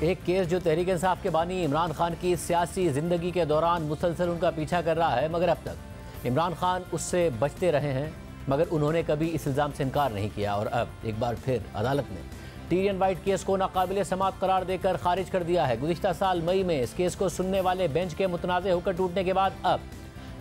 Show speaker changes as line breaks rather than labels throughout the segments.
एक केस जो तहरीक इंसाफ के बानी इमरान खान की सियासी ज़िंदगी के दौरान मुसलसल उनका पीछा कर रहा है, मगर अब तक इमरान खान उससे बचते रहे हैं, मगर उन्होंने कभी इस इल्ज़ाम से इनकार नहीं किया। और अब एक बार फिर अदालत ने टीरियन वाइट केस को नाकाबिले समाअत करार देकर खारिज कर दिया है। गुज़िश्ता साल मई में इस केस को सुनने वाले बेंच के मुतनाज़ होकर टूटने के बाद अब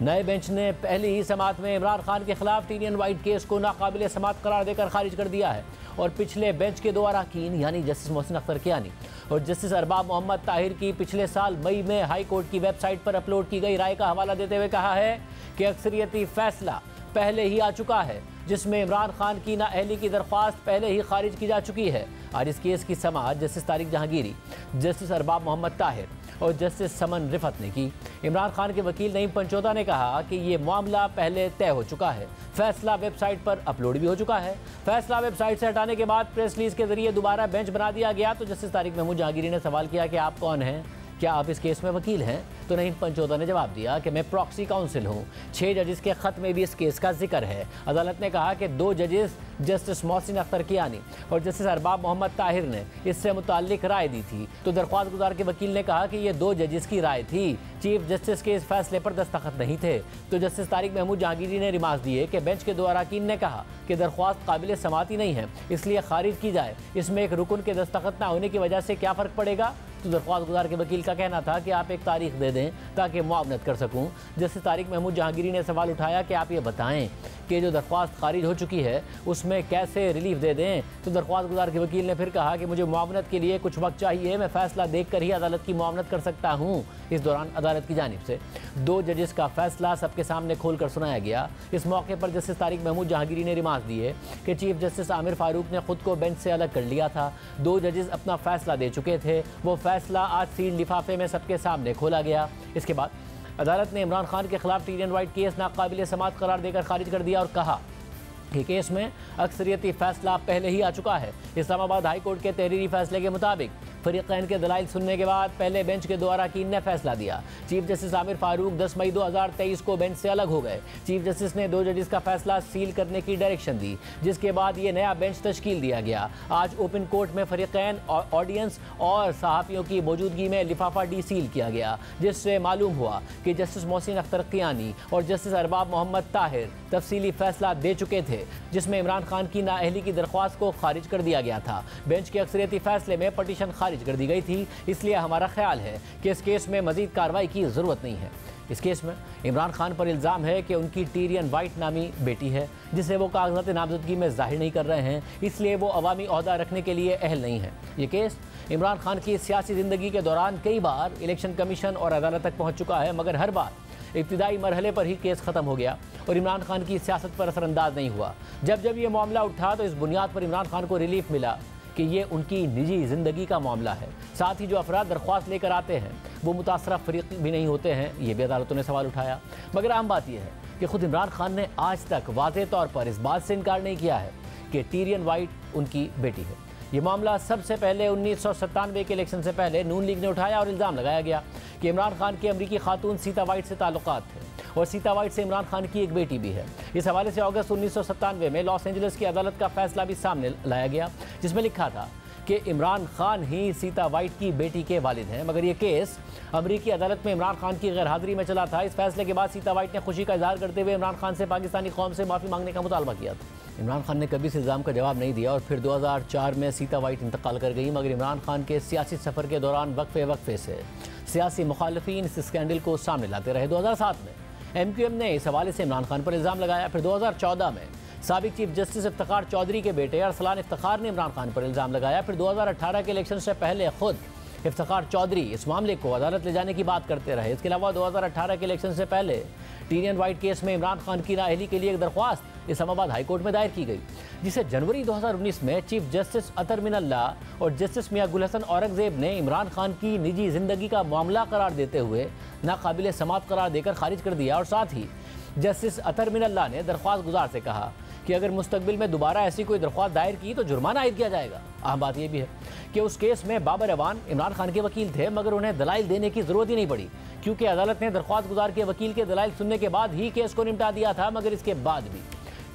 नए बेंच ने पहली ही समाअत में इमरान खान के खिलाफ टीरियन वाइट केस को नाकाबिले समाअत करार देकर खारिज कर दिया है। और पिछले बेंच के दो अरकान यानी जस्टिस मोहसिन अख्तर कियानी और जस्टिस अरबाब मोहम्मद ताहिर की पिछले साल मई में हाई कोर्ट की वेबसाइट पर अपलोड की गई राय का हवाला देते हुए कहा है कि अक्सरियती फैसला पहले ही आ चुका है, जिसमें इमरान खान की नाअहली की दरख्वास्त पहले ही खारिज की जा चुकी है। आज इस केस की समाअत जस्टिस तारिक जहांगीरी, जस्टिस अरबाब मोहम्मद ताहिर और जस्टिस समन रिफत ने की। इमरान खान के वकील नईम पंचोदा ने कहा कि ये मामला पहले तय हो चुका है, फैसला वेबसाइट पर अपलोड भी हो चुका है। फैसला वेबसाइट से हटाने के बाद प्रेस रिलीज के जरिए दोबारा बेंच बना दिया गया। तो जस्टिस तारिक महमूद जहांगीरी ने सवाल किया कि आप कौन हैं, क्या आप इस केस में वकील हैं? तो नईम पंचोदा ने जवाब दिया कि मैं प्रॉक्सी काउंसिल हूँ। 6 जजेस के खत में भी इस केस का जिक्र है। अदालत ने कहा कि 2 जजेस जस्टिस मोहसिन अख्तर कियानी और जस्टिस अरबाब मोहम्मद ताहिर ने इससे मुताल्लिक राय दी थी। तो दरख्वास्त गुजार के वकील ने कहा कि ये 2 जजेस की राय थी, चीफ जस्टिस के इस फैसले पर दस्तखत नहीं थे। तो जस्टिस तारिक महमूद जहांगीरी ने रिमार्क दिए कि बेंच के 2 अरकान ने कहा कि दरख्वास्त काबिल समाअत नहीं है, इसलिए खारिज की जाए। इसमें एक रुकन के दस्तखत न होने की वजह से क्या फ़र्क पड़ेगा? तो दरख्वास्त गुजार के वकील का कहना था कि आप एक तारीख दे दें ताकि मुआवनत कर सकूं। जस्टिस तारिक महमूद जहांगीरी ने सवाल उठाया कि आप ये बताएं कि जो दरख्वास्त खारिज हो चुकी है उसमें कैसे रिलीफ दे दें। तो दरख्वास्त गुजार के वकील ने फिर कहा कि मुझे मुआवनत के लिए कुछ वक्त चाहिए, मैं फैसला देख कर ही अदालत की मुआवनत कर सकता हूँ। इस दौरान अदालत की जानिब से 2 जजेस का फैसला सबके सामने खोल कर सुनाया गया। इस मौके पर जस्टिस तारिक महमूद जहांगीरी ने रिमार्क दिए कि चीफ जस्टिस आमिर फारूक ने खुद को बेंच से अलग कर लिया था। 2 जजेस अपना फैसला दे चुके थे, वो फैसला आज सील लिफाफे में सबके सामने खोला गया। इसके बाद अदालत ने इमरान खान के खिलाफ टीरियन वाइट केस नाकाबिले समाअत करार देकर खारिज कर दिया और कहा कि केस में अक्सरियती फैसला पहले ही आ चुका है। इस्लामाबाद हाई कोर्ट के तहरीरी फैसले के मुताबिक फरीक़ैन के दलाइल सुनने के बाद पहले बेंच के 2 अरकान ने फैसला दिया। चीफ जस्टिस आमिर फारूक 10 मई 2023 को बेंच से अलग हो गए। चीफ जस्टिस ने 2 जजेस का फैसला सील करने की डायरेक्शन दी, जिसके बाद ये नया बेंच तश्कील दिया गया। आज ओपन कोर्ट में फरीक़ैन ऑडियंस और सहाफ़ियों की मौजूदगी में लिफाफा डी सील किया गया, जिससे मालूम हुआ कि जस्टिस मोहसिन अख्तर कियानी और जस्टिस अरबाब मोहम्मद ताहिर तफसीली फैसला दे चुके थे, जिसमें इमरान खान की नाअहली की दरख्वास्त को खारिज कर दिया गया था। बेंच के अक्सरियती फैसले में पटिशन खारिज कर दी गई थी, इसलिए हमारा ख्याल है कि इस केस में मजीद कार्रवाई की ज़रूरत नहीं है। इस केस में इमरान खान पर इल्ज़ाम है कि उनकी टीरियन वाइट नामी बेटी है, जिसे वो कागजात नामजदगी में जाहिर नहीं कर रहे हैं, इसलिए वो अवामी ओहदा रखने के लिए अहल नहीं है। ये केस इमरान खान की सियासी ज़िंदगी के दौरान कई बार इलेक्शन कमीशन और अदालत तक पहुँच चुका है, मगर हर बार इब्तिदाई मरहले पर ही केस ख़त्म हो गया और इमरान खान की सियासत पर असरअंदाज नहीं हुआ। जब जब ये मामला उठा तो इस बुनियाद पर इमरान खान को रिलीफ मिला कि ये उनकी निजी ज़िंदगी का मामला है। साथ ही जो अफराद दरख्वास्त लेकर आते हैं वो मुतासरा फरीक भी नहीं होते हैं, ये भी अदालतों ने सवाल उठाया। मगर अहम बात यह है कि ख़ुद इमरान खान ने आज तक वाज़ेह तौर पर इस बात से इनकार नहीं किया है कि टीरियन वाइट उनकी बेटी है। ये मामला सबसे पहले 1997 के इलेक्शन से पहले नून लीग ने उठाया और इल्ज़ाम लगाया गया कि इमरान खान के अमरीकी खातून सीता वाइट से ताल्लुकात थे और सीता वाइट से इमरान खान की एक बेटी भी है। इस हवाले से अगस्त 1997 में लॉस एंजलिस की अदालत का फैसला भी सामने लाया गया, जिसमें लिखा था कि इमरान खान ही सीता वाइट की बेटी के वालिद हैं। मगर ये केस अमरीकी अदालत में इमरान खान की गैर हाजिरी में चला था। इस फैसले के बाद सीता वाइट ने खुशी का इजहार करते हुए इमरान खान से पाकिस्तानी कौम से माफ़ी मांगने का मुतालबा किया था। इमरान खान ने कभी इस इल्ज़ाम का जवाब नहीं दिया और फिर 2004 में सीता वाइट इंतकाल कर गई। मगर इमरान खान के सियासी सफ़र के दौरान वक्फे से सियासी मुखालिफिन इस स्कैंडल को सामने लाते रहे। 2007 में MQM ने इस हवाले से इमरान खान पर इल्ज़ाम लगाया। फिर 2014 में साबिक चीफ जस्टिस इफ्तिखार चौधरी के बेटे अरसलान इफ्तिखार ने इमरान खान पर इल्ज़ाम लगाया। फिर 2018 के इलेक्शन से पहले खुद इफ्तिखार चौधरी इस मामले को अदालत ले जाने की बात करते रहे। इसके अलावा 2018 के इलेक्शन से पहले टीरियन वाइट केस में इमरान खान की नाअहली के लिए एक दरख्वास्त इस्लामाबाद हाई कोर्ट में दायर की गई, जिसे जनवरी 2019 में चीफ जस्टिस अतर मिनल्लाह और जस्टिस मियां गुल हसन औरंगजेब ने इमरान खान की निजी ज़िंदगी का मामला करार देते हुए नाकाबिले समाअत करार देकर खारिज कर दिया। और साथ ही जस्टिस अतर मिनल्लाह ने दरख्वास्त गुजार से कहा कि अगर मुस्तकबिल में दोबारा ऐसी कोई दरख्वास्त दायर की तो जुर्माना आयद किया जाएगा। अहम बात यह भी है कि उस केस में बाबर अवान इमरान खान के वकील थे, मगर उन्हें दलाइल देने की ज़रूरत ही नहीं पड़ी, क्योंकि अदालत ने दरख्वास्त गुजार के वकील के दलाइल सुनने के बाद ही केस को निपटा दिया था। मगर इसके बाद भी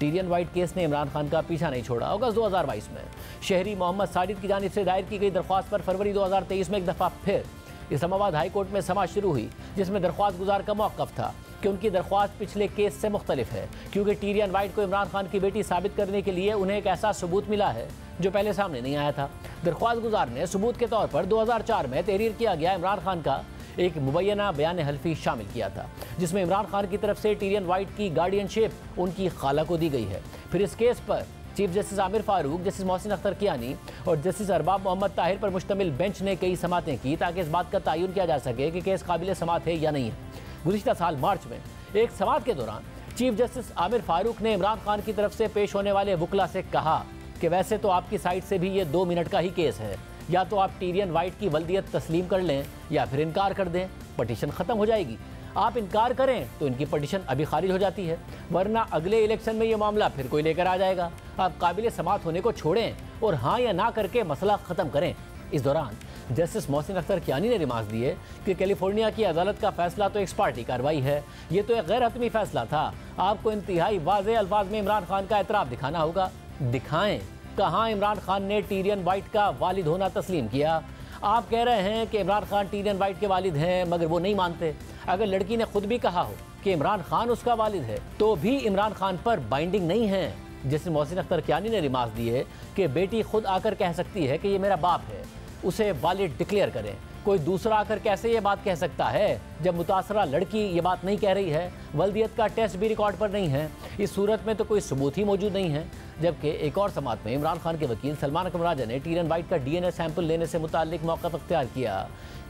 टीरियन वाइट केस ने इमरान खान का पीछा नहीं छोड़ा। अगस्त 2022 में शहरी मोहम्मद साजिद की जानिब से दायर की गई दरख्वास्त पर फरवरी 2023 में एक दफ़ा फिर इस्लामाबाद हाई कोर्ट में समाअत शुरू हुई, जिसमें दरख्वास्त गुजार का मौक़िफ़ था कि उनकी दरख्वास्त पिछले केस से मुख्तलिफ है, क्योंकि टीरियन वाइट को इमरान खान की बेटी साबित करने के लिए उन्हें एक ऐसा सबूत मिला है जो पहले सामने नहीं आया था। दरख्वास्त गुजार ने सबूत के तौर पर 2004 में तहरीर किया गया इमरान खान का एक मुबैना बयान हल्फी शामिल किया था, जिसमें इमरान खान की तरफ से टीरियन वाइट की गार्डियनशिप उनकी खाला को दी गई है। फिर इस केस पर chief justice Aamir Farooq, justice Mohsin Akhtar Kayani और जस्टिस अरबाब मोहम्मद ताहिर पर मुश्तमिल बेंच ने कई समातें की ताकि इस बात का तयन किया जा सके कि केस काबिल समात है या नहीं है। गुज़िश्ता साल मार्च में एक समात के दौरान चीफ जस्टिस आमिर फारूक ने इमरान खान की तरफ से पेश होने वाले वकला से कहा कि वैसे तो आपकी साइड से भी ये 2 मिनट का ही केस है, या तो आप टीरियन वाइट की वल्दियत तस्लीम कर लें या फिर इनकार कर दें, पटिशन ख़त्म हो जाएगी। आप इनकार करें तो इनकी पटिशन अभी खारिज हो जाती है, वरना अगले इलेक्शन में ये मामला फिर कोई लेकर आ जाएगा। आप काबिल समात होने को छोड़ें और हाँ या ना करके मसला ख़त्म करें। इस दौरान जस्टिस मोहसिन अख्तर कियानी ने रिमार्क दिए कि कैलिफोर्निया की अदालत का फैसला तो एक्स पार्टी कार्रवाई है, ये तो एक गैर हतमी फैसला था। आपको इंतहाई वाज़ेह अल्फाज में इमरान खान का एतराफ़ दिखाना होगा। दिखाएं कहाँ इमरान खान ने टीरियन वाइट का वालिद होना तस्लीम किया। आप कह रहे हैं कि इमरान खान टीरियन वाइट के वालिद हैं, मगर वो नहीं मानते। अगर लड़की ने खुद भी कहा हो कि इमरान खान उसका वालिद है तो भी इमरान खान पर बाइंडिंग नहीं है। जैसे मोहसिन अख्तर कियानी ने रिमार्क दिए कि बेटी खुद आकर कह सकती है कि ये मेरा बाप है, उसे वालिद डिक्लेयर करें। कोई दूसरा आकर कैसे ये बात कह सकता है जब मुतासरा लड़की ये बात नहीं कह रही है? वल्दियत का टेस्ट भी रिकॉर्ड पर नहीं है। इस सूरत में तो कोई सबूत ही मौजूद नहीं है। जबकि एक और समात में इमरान खान के वकील सलमान अकबर राजा ने टीरियन वाइट का डीएनए सैंपल लेने से मुताल्लिक मौक़िफ़ अख्तियार किया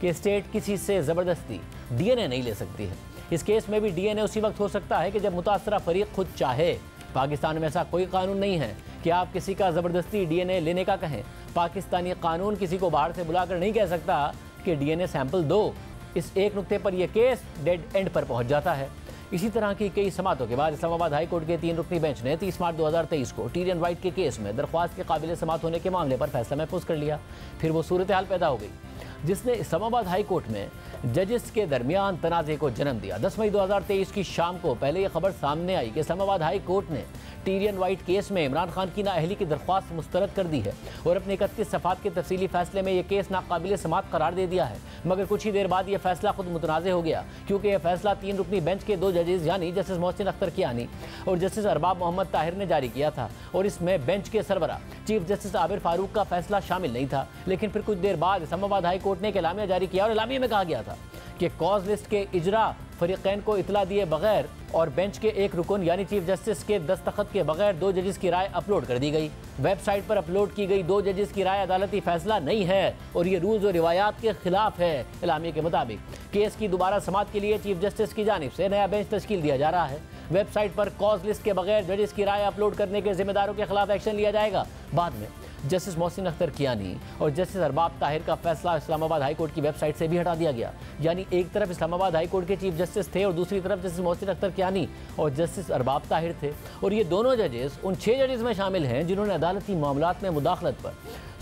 कि स्टेट किसी से ज़बरदस्ती डीएनए नहीं ले सकती है। इस केस में भी डीएनए उसी वक्त हो सकता है कि जब मुतासरा फरीक खुद चाहे। पाकिस्तान में ऐसा कोई कानून नहीं है कि आप किसी का ज़बरदस्ती डीएनए लेने का कहें। पाकिस्तानी कानून किसी को बाहर से बुलाकर नहीं कह सकता कि डीएनए सैंपल दो। इस एक नुक्ते पर यह केस डेड एंड पर पहुंच जाता है। इसी तरह की कई समातों के बाद इस्लामाबाद हाई कोर्ट के 3 रुकनी बेंच ने 30 मार्च 2023 को टीरियन वाइट के केस में दरख्वास्त के काबिल समात होने के मामले पर फैसला महफूज कर लिया। फिर वो सूरत हाल पैदा हो गई जिसने इस्लामाबाद हाई कोर्ट में जजेस के दरमियान तनाज़े को जन्म दिया। 10 मई 2023 की शाम को पहले ये खबर सामने आई कि इस्लामाबाद हाई कोर्ट ने टीरियन वाइट केस में इमरान खान की नाअहली की दरख्वास्त मुस्तरद कर दी है और अपने 31 सफ़ात के तफसीली फैसले में यह केस नाकाबिल समात करार दे दिया है। मगर कुछ ही देर बाद यह फैसला खुद मुतनाज़ हो गया, क्योंकि यह फैसला 3 रुकनी बेंच के 2 जजेस यानी जस्टिस मोहसिन अख्तर कियानी और जस्टिस अरबाब मोहम्मद ताहिर ने जारी किया था और इसमें बेंच के सरबरा चीफ जस्टिस आमिर फारूक का फैसला शामिल नहीं था। लेकिन फिर कुछ देर बाद इस्लामाबाद हाई कोर्ट ने एक एलामिया जारी किया और एलामिया में कहा गया था कि कॉज लिस्ट के इजरा फरीकैन को इतला दिए बगैर और बेंच के एक रुकन यानी चीफ जस्टिस के दस्तखत के बगैर 2 जजेस की राय अपलोड कर दी गई। वेबसाइट पर अपलोड की गई 2 जजेस की राय अदालती फैसला नहीं है और ये रूल्स और रिवायात के खिलाफ है। एलामिया के मुताबिक केस की दोबारा समात के लिए चीफ जस्टिस की जानिब से नया बेंच तश्कील दिया जा रहा है। वेबसाइट पर कॉज लिस्ट के बगैर जजेस की राय अपलोड करने के जिम्मेदारों के खिलाफ एक्शन लिया जाएगा। बाद में जस्टिस मोहसिन अख्तर कियानी और जस्टिस अरबाब ताहिर का फैसला इस्लामाबाद हाई कोर्ट की वेबसाइट से भी हटा दिया गया। यानी एक तरफ इस्लामाबाद हाई कोर्ट के चीफ जस्टिस थे और दूसरी तरफ जस्टिस मोहसिन अख्तर कियानी और जस्टिस अरबाब ताहिर थे। और ये दोनों जजेस उन 6 जजेस में शामिल हैं जिन्होंने अदालती मामलात में मुदाखलत पर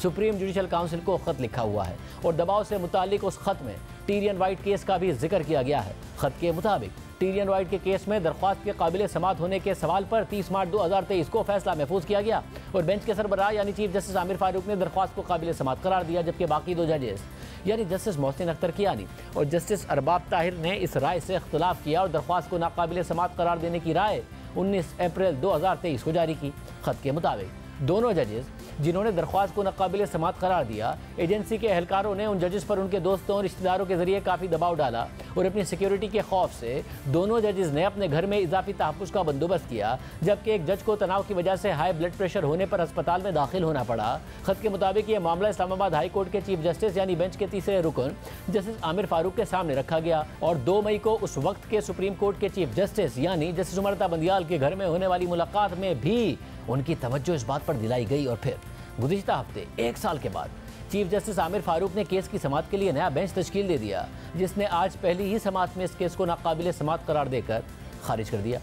सुप्रीम जुडिशल काउंसिल को ख़त लिखा हुआ है और दबाव से मुतालिक उस ख़त में टीरियन वाइट केस का भी जिक्र किया गया है। ख़त के मुताबिक टीरियन वाइट के केस में दरख्वास्त के काबिल समात होने के सवाल पर 30 मार्च 2023 को फैसला महफूज किया गया और बेंच के सरबराह यानी चीफ जस्टिस आमिर फारूक ने दरख्वास्त को काबिल समात करार दिया, जबकि बाकी 2 जजेस यानी जस्टिस मोहसिन अख्तर कियानी और जस्टिस अरबाब ताहिर ने इस राय से इख्तलाफ किया और दरख्वास्त को नाकाबिल समात करार देने की राय 19 अप्रैल 2023 को जारी की। ख़त के मुताबिक दोनों जजेस जिन्होंने दरख्वास्त को नाकाबिल समात करार दिया, एजेंसी के एहलकारों ने उन जजेस पर उनके दोस्तों और रिश्तेदारों के जरिए काफ़ी दबाव डाला और अपनी सिक्योरिटी के खौफ से दोनों जजेस ने अपने घर में इजाफी तहफ़्फ़ुज़ का बंदोबस्त किया, जबकि एक जज को तनाव की वजह से हाई ब्लड प्रेशर होने पर अस्पताल में दाखिल होना पड़ा। ख़त के मुताबिक ये मामला इस्लामाबाद हाई कोर्ट के चीफ जस्टिस यानी बेंच के तीसरे रुकन जस्टिस आमिर फारूक के सामने रखा गया और 2 मई को उस वक्त के सुप्रीम कोर्ट के चीफ जस्टिस यानी जस्टिस उमरता बंदियाल के घर में होने वाली मुलाकात में भी उनकी तवज्जो इस बात पर दिलाई गई। और फिर गुज़िश्ता हफ्ते 1 साल के बाद चीफ जस्टिस आमिर फारूक ने केस की समात के लिए नया बेंच तश्कील दे दिया, जिसने आज पहली ही समात में इस केस को नाकाबिल समात करार देकर खारिज कर दिया।